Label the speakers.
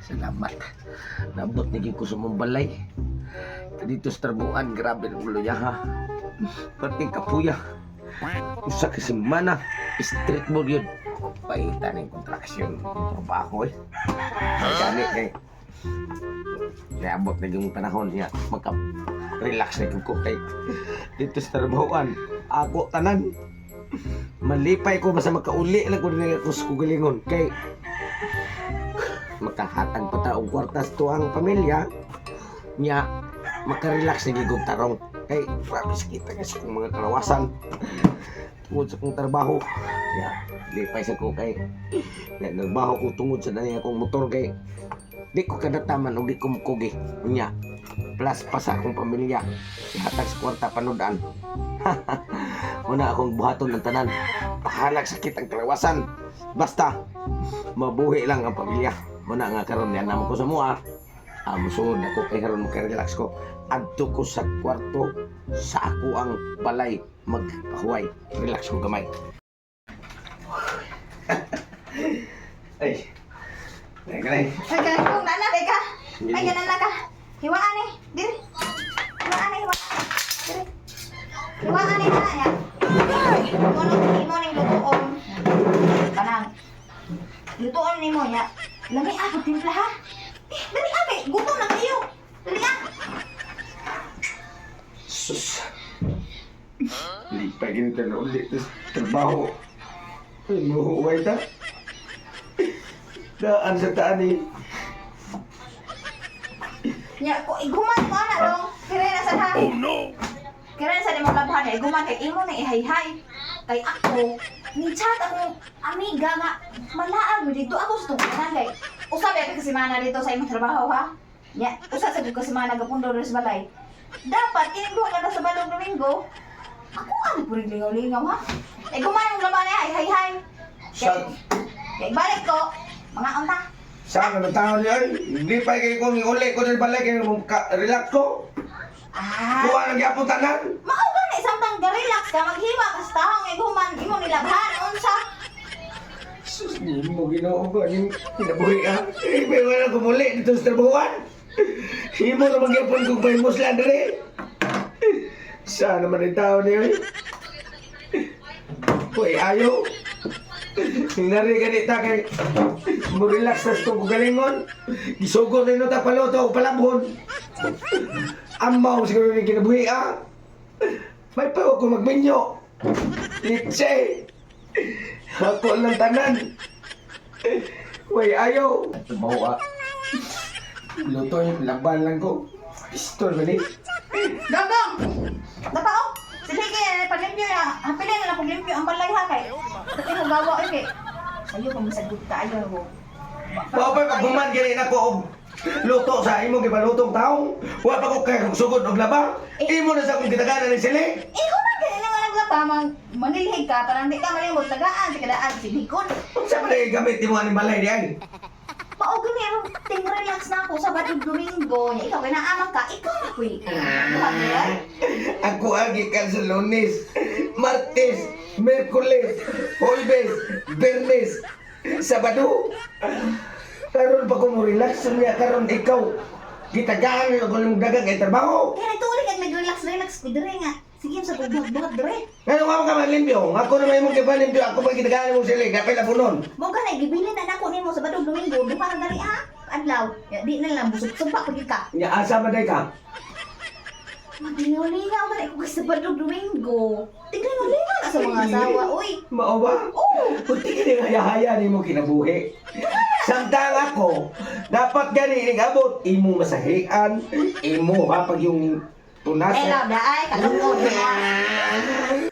Speaker 1: Salamat. Nabot ni ko sa mong balay. Dito sa Tarbuan, grabe ng ulo niya ha. Pati kapuya. Usa ka semana, street ball yun. Paitan ng kontraksyon. Trabaho eh. Magani kay. Naabot na yung panahon niya. Magka-relax na ko kay. Dito sa Tarbuan, ako tanan. Malipay ko basta makauli lang ko rin ako sa kugalingon. Kay makahatag pa taong kwartas to ang pamilya niya makarelax na gigong tarong kay promise kita kasi kung mga kalawasan tungod sa kong trabaho ya lipay sa ko kay nagbaho ko tungod sa dali akong motor kay di ko kadataman o di ko mukugi niya plus pa sa akong pamilya ihatag sa kwarta panudaan muna akong buhaton ng tanan pahalag sakit ang kalawasan basta mabuhi lang ang pamilya muna nga karon yan naman ko sa mua musuod ako kay karon makarelax ko adto ko sa kwarto sa ako ang balay maghuway relax ko gamay. Ay ganay
Speaker 2: kung nana ka ay ganan na ka hiwaan eh diri hiwaan eh diri hiwaan eh na ya imo ning lutuon kanang lutuon nimo ya lami ako timpla ha dali ate gutom na kayo dali ah
Speaker 1: sus lipay ganito na ulit sa trabaho mahuway ta daan sa tani
Speaker 2: ya ko iguman mo ana dong kire na sa ha oh no kire na sa mo labhan ay iguman kay imo na ihay-hay kay ako ni chat ako amiga nga malaag mo dito ako sa tungkulan kay usab ya kasi mana dito sa imong trabaho ha ya usa sa kasi mana gapundo sa balay dapat kini ko nga sa balong domingo ako ano puri lingaw-lingaw ha ay guman ang laban ay hay-hay kay balik ko mga unta
Speaker 1: saan na tao niya hindi pa kayo kung uli ko din balay kayo relax ko kuha nang yapon tanan
Speaker 2: mao gani samtang ga-relax ka maghiwa ka sa taong iguman imo nilabhan unsa
Speaker 1: sus di mo ginoo ko yung kinabuhi ha may wala kumuli dito sa trabahuan imo na magyapon kung may musla dali saan naman yung tao niya uy ayaw hinari ganita kay mo relax na sa galingon gisugod na ino ta paluto o palabhon amaw siguro yung kinabuhi ha may pa ako magminyo litse ako lang tanan uy ayaw trabaho luto yung laban lang ko pistol ba ni
Speaker 2: Gagong! Napao! Sige kaya palimpyo na. Hapilin na lang limpyo ang balay ha kay. Kasi kung gawa eh. Ayaw kung masagot ka ayaw mo.
Speaker 1: Wapay pagbuman gani na ko og luto sa imo gibalutong taong wa pa ko kay sugod og laba imo na sa kong gitaganan ni sili
Speaker 2: Ikaw man kaya nga naglapa manilhig ka para hindi ka malimot tagaan sa kadaan silikon.
Speaker 1: unsa man ay gamit imo ani balay di ay
Speaker 2: Mao gani ang ting relax na ako sa Sabado Domingo. Ikaw kay naamak ka, ikaw na kuy.
Speaker 1: ako agikan sa Lunes Martes Miyerkules Huwebes Biyernes Sabado karon pa ko mo relax niya karon ikaw gitagaan ko ng dagang kay trabaho
Speaker 2: Kaya nagtuloy kag nag-relax ko dire nga. Sige sa buhat dire.
Speaker 1: ngayon ako ka malimpyo ako na may mong kipalimpyo ako pa gitagaan mo sila kapay na punon
Speaker 2: Mo ganay gibilin na nako nimo sa Sabado Domingo, di para dali ha. Adlaw, di na lang busog sumpa pag ka.
Speaker 1: nya asa man day ka
Speaker 2: Maglingaw-lingaw man ako sa Sabado Domingo. Tiglingaw-lingaw na sa mga asawa, uy.
Speaker 1: mao ba
Speaker 2: Oo.
Speaker 1: Kunti ka haya ni mo kinabuhi. Samtang ako, dapat gani ning abot imo masahian, imo ha pag yung tunas.
Speaker 2: Ay, love na ay, kalungkot na.